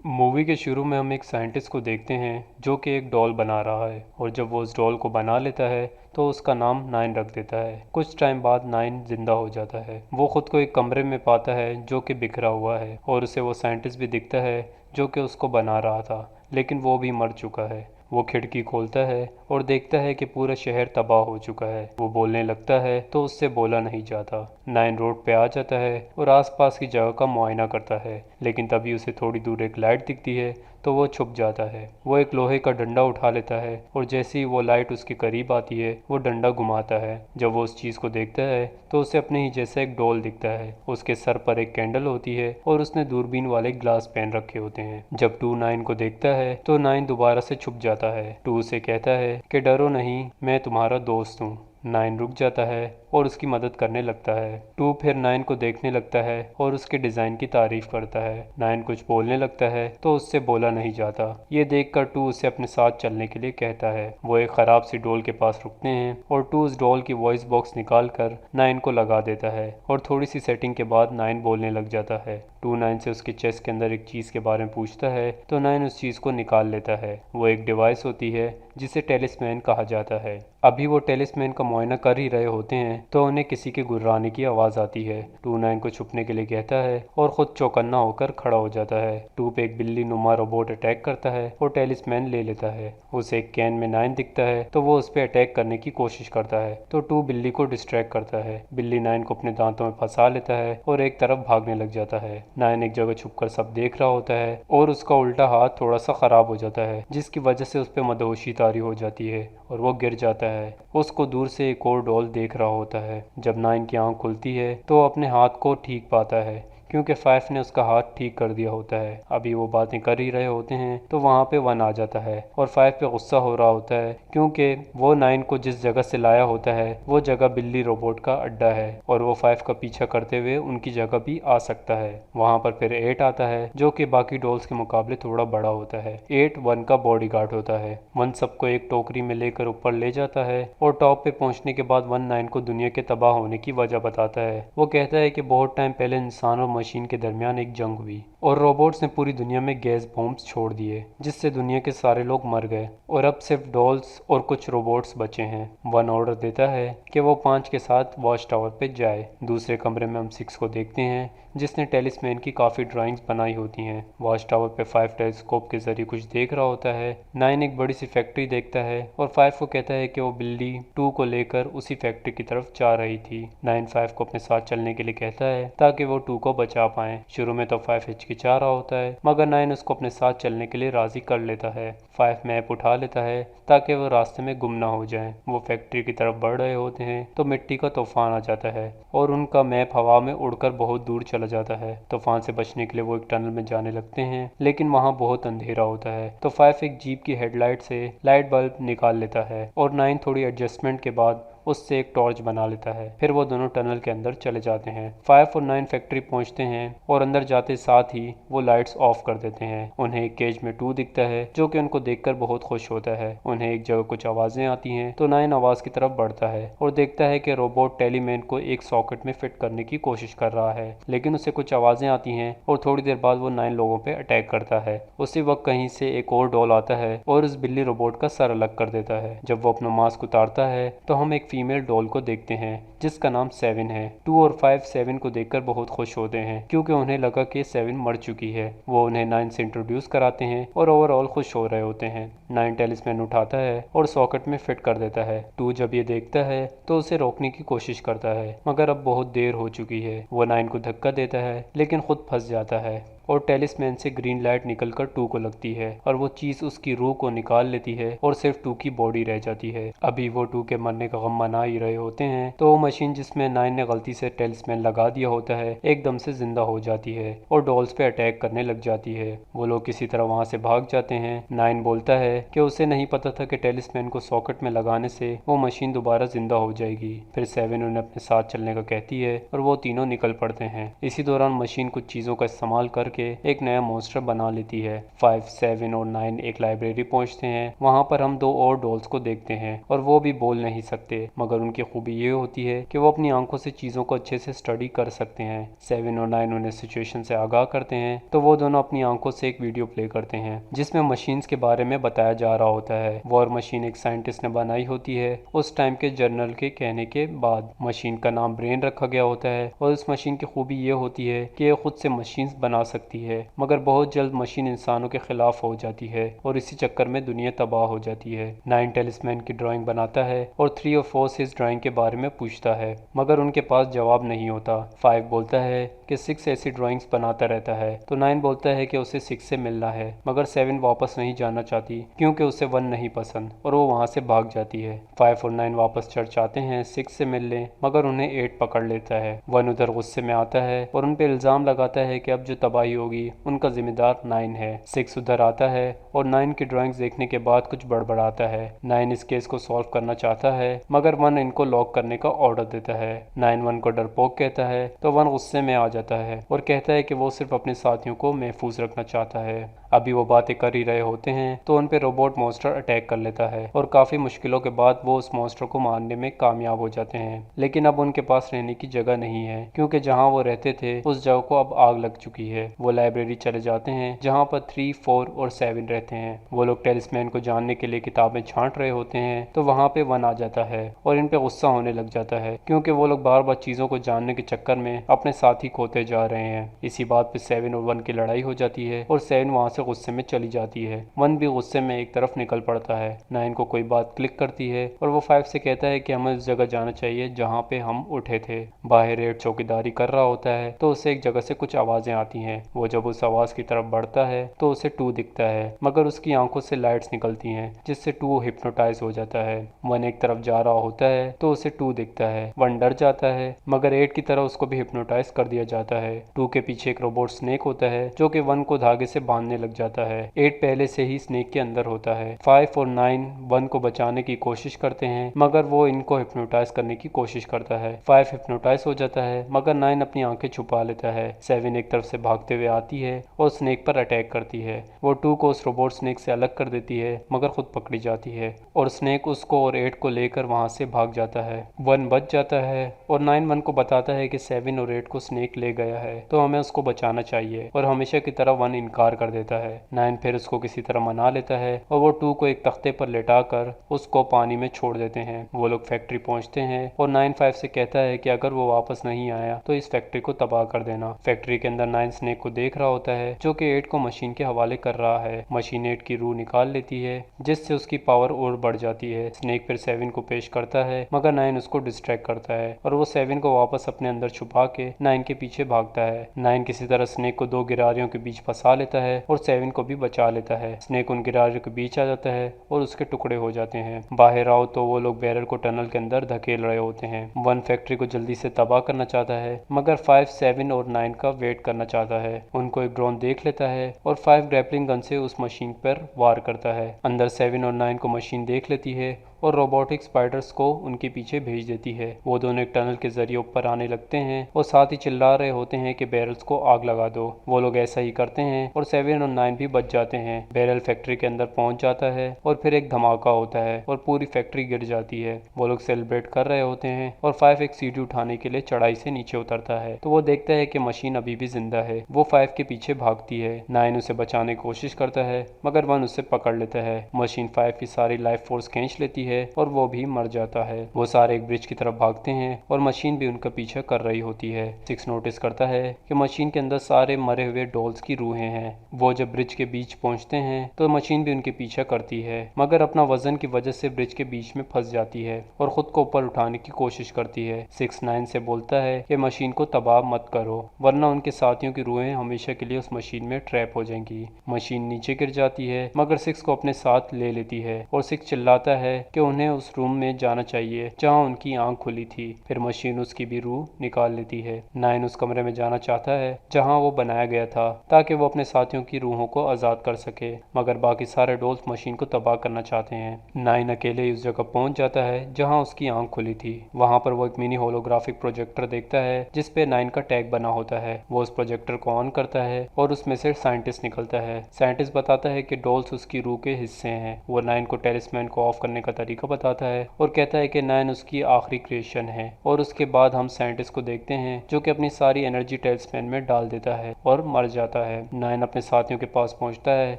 Movie के शुरू में हम एक साइंटिस्ट को देखते हैं जो कि एक डॉल बना रहा है और जब वो उस डॉल को बना लेता है तो उसका नाम नाइन रख देता है। कुछ टाइम बाद नाइन जिंदा हो जाता है। वो खुद को एक कमरे में पाता है जो कि बिखरा हुआ है और उसे वो साइंटिस्ट भी दिखता है जो कि उसको बना रहा था, लेकिन वो भी मर चुका है। वो खिड़की खोलता है और देखता है कि पूरा शहर तबाह हो चुका है। वो बोलने लगता है तो उससे बोला नहीं जाता। नाइन रोड पे आ जाता है और आसपास की जगह का मुआयना करता है, लेकिन तभी उसे थोड़ी दूर एक लाइट दिखती है तो वो छुप जाता है। वो एक लोहे का डंडा उठा लेता है और जैसे ही वो लाइट उसके करीब आती है वो डंडा घुमाता है। जब वो उस चीज़ को देखता है तो उसे अपने ही जैसा एक डॉल दिखता है। उसके सर पर एक कैंडल होती है और उसने दूरबीन वाले ग्लास पहन रखे होते हैं। जब टू नाइन को देखता है तो नाइन दोबारा से छुप जाता है। टू उसे कहता है कि डरो नहीं, मैं तुम्हारा दोस्त हूँ। नाइन रुक जाता है और उसकी मदद करने लगता है। टू फिर नाइन को देखने लगता है और उसके डिज़ाइन की तारीफ करता है। नाइन कुछ बोलने लगता है तो उससे बोला नहीं जाता। ये देखकर टू उसे अपने साथ चलने के लिए कहता है। वो एक ख़राब सी डॉल के पास रुकते हैं और टू उस डॉल की वॉइस बॉक्स निकाल कर नाइन को लगा देता है और थोड़ी सी सेटिंग के बाद नाइन बोलने लग जाता है। टू नाइन से उसके चेस्ट के अंदर एक चीज़ के बारे में पूछता है तो नाइन उस चीज़ को निकाल लेता है। वो एक डिवाइस होती है जिसे टेलिस्मैन कहा जाता है। अभी वो टेलिस्मैन का मुआयना कर ही रहे होते हैं तो उन्हें किसी के गुर्राने की आवाज़ आती है। टू नाइन को छुपने के लिए कहता है और ख़ुद चौकन्ना होकर खड़ा हो जाता है। टू पे एक बिल्ली नुमा रोबोट अटैक करता है और टेलिस्मैन ले लेता है। उसे एक कैन में नाइन दिखता है तो वो उस पर अटैक करने की कोशिश करता है तो टू बिल्ली को डिस्ट्रैक्ट करता है। बिल्ली नाइन को अपने दांतों में फंसा लेता है और एक तरफ भागने लग जाता है। नाइन एक जगह छुपकर सब देख रहा होता है और उसका उल्टा हाथ थोड़ा सा ख़राब हो जाता है, जिसकी वजह से उस पर मदहोशी तारी हो जाती है और वो गिर जाता है। उसको दूर से एक और डॉल देख रहा होता है। जब नाइन की आंख खुलती है तो वो अपने हाथ को ठीक पाता है क्योंकि फाइव ने उसका हाथ ठीक कर दिया होता है। अभी वो बातें कर ही रहे होते हैं तो वहाँ पे वन आ जाता है और फाइव पे गुस्सा हो रहा होता है क्योंकि वो नाइन को जिस जगह से लाया होता है वो जगह बिल्ली रोबोट का अड्डा है और वो फाइव का पीछा करते हुए उनकी जगह भी आ सकता है। वहाँ पर फिर एट आता है जो कि बाकी डॉल्स के मुकाबले थोड़ा बड़ा होता है। एट वन का बॉडीगार्ड होता है। वन सबको एक टोकरी में लेकर ऊपर ले जाता है और टॉप पे पहुंचने के बाद वन नाइन को दुनिया के तबाह होने की वजह बताता है। वो कहता है कि बहुत टाइम पहले इंसान और मशीन के दरमियान एक जंग हुई और रोबोट्स ने पूरी दुनिया में गैस बॉम्ब्स छोड़ दिए जिससे दुनिया के सारे लोग मर गए और अब सिर्फ डॉल्स और कुछ रोबोट्स बचे हैं। वन ऑर्डर देता है कि वो पांच के साथ वॉच टावर पे जाए। दूसरे कमरे में हम सिक्स को देखते हैं जिसने टेलिस्मैन की काफ़ी ड्राइंग्स बनाई होती हैं। वॉच टावर पे फाइव टेलीस्कोप के जरिए कुछ देख रहा होता है। नाइन एक बड़ी सी फैक्ट्री देखता है और फाइव को कहता है कि वो बिल्ली टू को लेकर उसी फैक्ट्री की तरफ जा रही थी। नाइन फाइव को अपने साथ चलने के लिए कहता है ताकि वो टू को बचा पाए। शुरू में तो फाइव हिचकिचा रहा होता है मगर नाइन उसको अपने साथ चलने के लिए राजी कर लेता है। फाइव मैप उठा लेता है ताकि वो रास्ते में गुम ना हो जाए। वो फैक्ट्री की तरफ बढ़ रहे होते हैं तो मिट्टी का तूफान आ जाता है और उनका मैप हवा में उड़कर बहुत दूर चला जाता है। तूफान से बचने के लिए वो एक टनल में जाने लगते हैं लेकिन वहाँ बहुत अंधेरा होता है तो फाइव एक जीप की हेडलाइट से लाइट बल्ब निकाल लेता है और नाइन थोड़ी एडजस्टमेंट के बाद उससे एक टॉर्च बना लेता है। फिर वो दोनों टनल के अंदर चले जाते हैं। फाइव और नाइन फैक्ट्री पहुंचते हैं और अंदर जाते साथ ही वो लाइट्स ऑफ कर देते हैं। उन्हें एक केज में टू दिखता है जो कि उनको देखकर बहुत खुश होता है। उन्हें एक जगह कुछ आवाजें आती हैं तो नाइन आवाज की तरफ बढ़ता है और देखता है कि रोबोट टेलीमैन को एक सॉकेट में फिट करने की कोशिश कर रहा है, लेकिन उसे कुछ आवाजें आती हैं और थोड़ी देर बाद वो नाइन लोगों पे अटैक करता है। उसी वक्त कहीं से एक और डॉल आता है और उस बिल्ली रोबोट का सर अलग कर देता है। जब वो अपना मास्क उतारता है तो हम एक फीमेल डॉल को देखते हैं जिसका नाम सेवन है। टू और फाइव सेवन को देखकर बहुत खुश होते हैं क्योंकि उन्हें लगा कि सेवन मर चुकी है। वो उन्हें नाइन से इंट्रोड्यूस कराते हैं और ओवरऑल खुश हो रहे होते हैं। नाइन टेलिस्मैन उठाता है और सॉकेट में फिट कर देता है। टू जब ये देखता है तो उसे रोकने की कोशिश करता है मगर अब बहुत देर हो चुकी है। वो नाइन को धक्का देता है लेकिन खुद फंस जाता है और टेलिस्मैन से ग्रीन लाइट निकलकर टू को लगती है और वो चीज़ उसकी रूह को निकाल लेती है और सिर्फ टू की बॉडी रह जाती है। अभी वो टू के मरने का गम मना ही रहे होते हैं तो वो मशीन जिसमें नाइन ने गलती से टेलिस्मैन लगा दिया होता है एकदम से जिंदा हो जाती है और डॉल्स पे अटैक करने लग जाती है। वो लोग किसी तरह वहाँ से भाग जाते हैं। नाइन बोलता है कि उसे नहीं पता था कि टेलिस्मैन को सॉकेट में लगाने से वो मशीन दोबारा जिंदा हो जाएगी। फिर सेवन उन्हें अपने साथ चलने का कहती है और वो तीनों निकल पड़ते हैं। इसी दौरान मशीन कुछ चीज़ों का इस्तेमाल कर के एक नया मॉन्स्टर बना लेती है। 5, 7 और 9 एक लाइब्रेरी पहुंचते हैं। वहां पर हम 2 और डॉल्स को देखते हैं और वो भी बोल नहीं सकते, मगर उनकी खूबी ये होती है कि वो अपनी आंखों से चीज़ों को अच्छे से स्टडी कर सकते हैं। 7 और 9 उन्हें सिचुएशन से आगाह करते हैं तो वो दोनों अपनी आंखों से एक वीडियो प्ले करते हैं जिसमें मशीन्स के बारे में बताया जा रहा होता है। वॉर मशीन एक साइंटिस्ट ने बनाई होती है उस टाइम के जर्नल के कहने के बाद। मशीन का नाम ब्रेन रखा गया होता है और उस मशीन की खूबी ये होती है कि ये खुद से मशीन्स बना सकती है, मगर बहुत जल्द मशीन इंसानों के खिलाफ हो जाती है और इसी चक्कर में दुनिया तबाह हो जाती है। 9 टेलिस्मैन की ड्राइंग बनाता है और 3 और 4 से इस ड्राइंग के बारे में पूछता है, मगर उनके पास जवाब नहीं होता। 5 बोलता है कि 6 ऐसी ड्राइंग्स बनाता रहता है तो 9 बोलता है कि उसे 6 से मिलना है, मगर 7 वापस नहीं जाना चाहती क्योंकि उसे 1 नहीं पसंद और वो वहाँ से भाग जाती है। 5 और 9 वापस चर्च आते हैं 6 से मिलने, मगर उन्हें 8 पकड़ लेता है। 1 उधर गुस्से में आता है और उन पे इल्ज़ाम लगाता है कि अब जो तबाही होगी उनका जिम्मेदार 9 है। 6 उधर आता है और 9 की ड्राइंग्स देखने के बाद कुछ बड़बड़ाता है। 9 इस केस को सॉल्व करना चाहता है, मगर 1 इनको लॉक करने का ऑर्डर देता है। 9 1 को डरपोक कहता है तो 1 गुस्से में आ जाता है और कहता है कि वो सिर्फ अपने साथियों को महफूज रखना चाहता है। अभी वो बातें कर ही रहे होते हैं तो उन पे रोबोट मॉन्स्टर अटैक कर लेता है और काफ़ी मुश्किलों के बाद वो उस मॉन्स्टर को मारने में कामयाब हो जाते हैं। लेकिन अब उनके पास रहने की जगह नहीं है क्योंकि जहां वो रहते थे उस जगह को अब आग लग चुकी है। वो लाइब्रेरी चले जाते हैं जहां पर 3, 4 और 7 रहते हैं। वो लोग टेलिस्मैन को जानने के लिए किताबें छांट रहे होते हैं तो वहाँ पे 1 आ जाता है और इन पे गुस्सा होने लग जाता है क्योंकि वो लोग बार बार चीज़ों को जानने के चक्कर में अपने साथी खोते जा रहे हैं। इसी बात पे 7 और 1 की लड़ाई हो जाती है और 7 वहाँ से गुस्से में चली जाती है। 1 भी गुस्से में एक तरफ निकल पड़ता है। 9 को कोई बात क्लिक करती है और वो 5 से कहता है कि हमें उस जगह जाना चाहिए जहाँ पे हम उठे थे। बाहर 8 चौकीदारी कर रहा होता है तो उसे एक जगह से कुछ आवाज़ें आती हैं। वो जब उस आवाज़ की तरफ बढ़ता है तो उसे 2 दिखता है, मगर उसकी आंखों से लाइट्स निकलती हैं जिससे 2 हिप्नोटाइज हो जाता है। 1 एक तरफ जा रहा होता है तो उसे 2 दिखता है। 1 डर जाता है, मगर 8 की तरह उसको भी हिप्नोटाइज कर दिया जाता है। 2 के पीछे एक रोबोट स्नेक होता है जो कि 1 को धागे से बांधने लग जाता है। 8 पहले से ही स्नेक के अंदर होता है। 5 और 9 1 को बचाने की कोशिश करते हैं, मगर वो इनको हिप्नोटाइज करने की कोशिश करता है। 5 हिप्नोटाइज हो जाता है, मगर 9 अपनी आंखें छुपा लेता है। 7 एक तरफ से भागते हुए आती है और स्नेक पर अटैक करती है। वो 2 को उस रोबोट स्नेक से अलग कर देती है, मगर खुद पकड़ी जाती है और स्नेक उसको और 8 को लेकर वहां से भाग जाता है। 1 बच जाता है और 9 1 को बताता है कि 7 और 8 को स्नेक ले गया है तो हमें उसको बचाना चाहिए, और हमेशा की तरह 1 इनकार कर देता है। 9 फिर उसको किसी तरह मना लेता है और वो 2 को एक तख्ते पर लेटाकर उसको पानी में छोड़ देते हैं। वो लोग फैक्ट्री पहुंचते हैं और 9 5 से कहता है कि अगर वो वापस नहीं आया तो इस फैक्ट्री को तबाह कर देना। फैक्ट्री के अंदर 9 स्नेक को देख रहा होता है जो कि 8 को मशीन के हवाले कर रहा है। मशीन 8 की रूह निकाल लेती है जिससे उसकी पावर और बढ़ जाती है। स्नेक फिर 7 को पेश करता है, मगर 9 उसको डिस्ट्रैक्ट करता है और वो 7 को वापस अपने अंदर छुपा के 9 के पीछे भागता है। 9 किसी तरह स्नेक को 2 गिरारियों के बीच फंसा लेता है और 7 को भी बचा लेता है। स्नेक उन गिरारियों के बीच आ जाता है और उसके टुकड़े हो जाते हैं। बाहर आओ तो वो लोग बैरल को टनल के अंदर धकेल रहे होते हैं। 1 फैक्ट्री को जल्दी से तबाह करना चाहता है, मगर 5, 7 और 9 का वेट करना चाहता है। उनको एक ड्रोन देख लेता है और 5 ग्रैपलिंग गन से उस मशीन पर वार करता है। अंदर 7 और 9 को मशीन देख लेती है और रोबोटिक स्पाइडर्स को उनके पीछे भेज देती है। वो दोनों एक टनल के जरिए ऊपर आने लगते हैं और साथ ही चिल्ला रहे होते हैं कि बैरल्स को आग लगा दो। वो लोग ऐसा ही करते हैं और 7 और 9 भी बच जाते हैं। बैरल फैक्ट्री के अंदर पहुंच जाता है और फिर एक धमाका होता है और पूरी फैक्ट्री गिर जाती है। वो लोग सेलिब्रेट कर रहे होते हैं और 5 एक सीढ़ी उठाने के लिए चढ़ाई से नीचे उतरता है तो वो देखता है कि मशीन अभी भी जिंदा है। वो 5 के पीछे भागती है। 9 उसे बचाने की कोशिश करता है, मगर 1 उसे पकड़ लेता है। मशीन 5 की सारी लाइफ फोर्स खींच लेती है और वो भी मर जाता है। वो सारे एक ब्रिज की तरफ भागते हैं और मशीन भी उनका पीछा कर रही होती है। 6 नोटिस करता है कि मशीन के अंदर सारे मरे हुए डॉल्स की रूहें हैं। वो जब ब्रिज के बीच पहुंचते हैं तो मशीन भी उनके पीछा करती है, मगर अपना वजन की वजह से ब्रिज के बीच में फंस जाती है और खुद को ऊपर उठाने की कोशिश करती है। 6 9 से बोलता है कि मशीन को तबाह मत करो, वरना उनके साथियों की रूहें हमेशा के लिए उस मशीन में ट्रैप हो जाएंगी। मशीन नीचे गिर जाती है, मगर 6 को अपने साथ ले लेती है और 6 चिल्लाता है कि उन्हें उस रूम में जाना चाहिए जहाँ उनकी आंख खुली थी। फिर मशीन उसकी भी रूह निकाल लेती है। नाइन उस कमरे में जाना चाहता है जहाँ वो बनाया गया था ताकि वो अपने साथियों की रूहों को आज़ाद कर सके, मगर बाकी सारे डॉल्स मशीन को तबाह करना चाहते हैं। नाइन अकेले उस जगह पहुंच जाता है जहां उसकी आंख खुली थी। वहां पर वो एक मिनी होलोग्राफिक प्रोजेक्टर देखता है जिस पे नाइन का टैग बना होता है। वो उस प्रोजेक्टर को ऑन करता है और उसमें से साइंटिस्ट निकलता है। साइंटिस्ट बताता है कि डॉल्स उसकी रूह के हिस्से हैं। वो नाइन को टेलिस्मैन को ऑफ करने का तरीका बताता है और कहता है कि नाइन उसकी आखिरी क्रिएशन है। और उसके बाद हम साइंटिस्ट को देखते हैं जो कि अपनी सारी एनर्जी टेलिस्मैन में डाल देता है और मर जाता है। नाइन अपने साथियों के पास पहुंचता है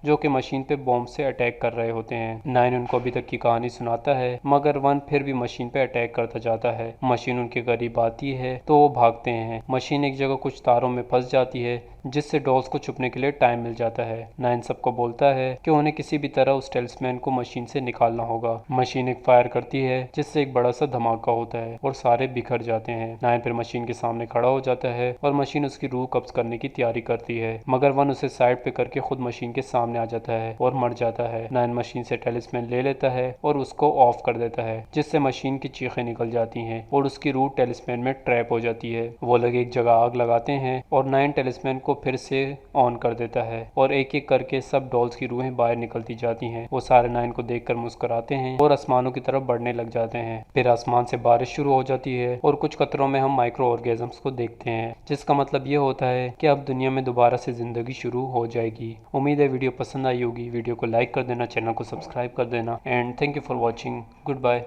जो कि मशीन पे बॉम्ब से अटैक कर रहे होते हैं। नाइन उनको अभी तक की कहानी सुनाता है, मगर वन फिर भी मशीन पे अटैक करता जाता है। मशीन उनके करीब आती है तो वो भागते हैं। मशीन एक जगह कुछ तारों में फंस जाती है जिससे डॉल्स को छुपने के लिए टाइम मिल जाता है। नाइन सबको बोलता है कि उन्हें किसी भी तरह उस टेलिस्मैन को मशीन से निकालना होगा। मशीन एक फायर करती है जिससे एक बड़ा सा धमाका होता है और सारे बिखर जाते हैं। नाइन फिर मशीन के सामने खड़ा हो जाता है और मशीन उसकी रूह कब्ज करने की तैयारी करती है, मगर वन उसे साइड पे करके खुद मशीन के सामने आ जाता है और मर जाता है। नाइन मशीन से टेलिस्मैन ले लेता है और उसको ऑफ कर देता है जिससे मशीन की चीखें निकल जाती हैं और उसकी रूह टेलिस्मैन में ट्रैप हो जाती है। वो लोग एक जगह आग लगाते हैं और नाइन टेलिस्मैन को फिर से ऑन कर देता है और एक एक करके सब डॉल्स की रूहें बाहर निकलती जाती हैं। वो सारे नाइन को देखकर मुस्कुराते हैं और आसमानों की तरफ बढ़ने लग जाते हैं। फिर आसमान से बारिश शुरू हो जाती है और कुछ कतरों में हम माइक्रो ऑर्गेजम्स को देखते हैं, जिसका मतलब ये होता है कि अब दुनिया में दोबारा से जिंदगी शुरू हो जाएगी। उम्मीद है वीडियो पसंद आई होगी। वीडियो को लाइक कर देना, चैनल को सब्सक्राइब कर देना and thank you for watching. Good bye.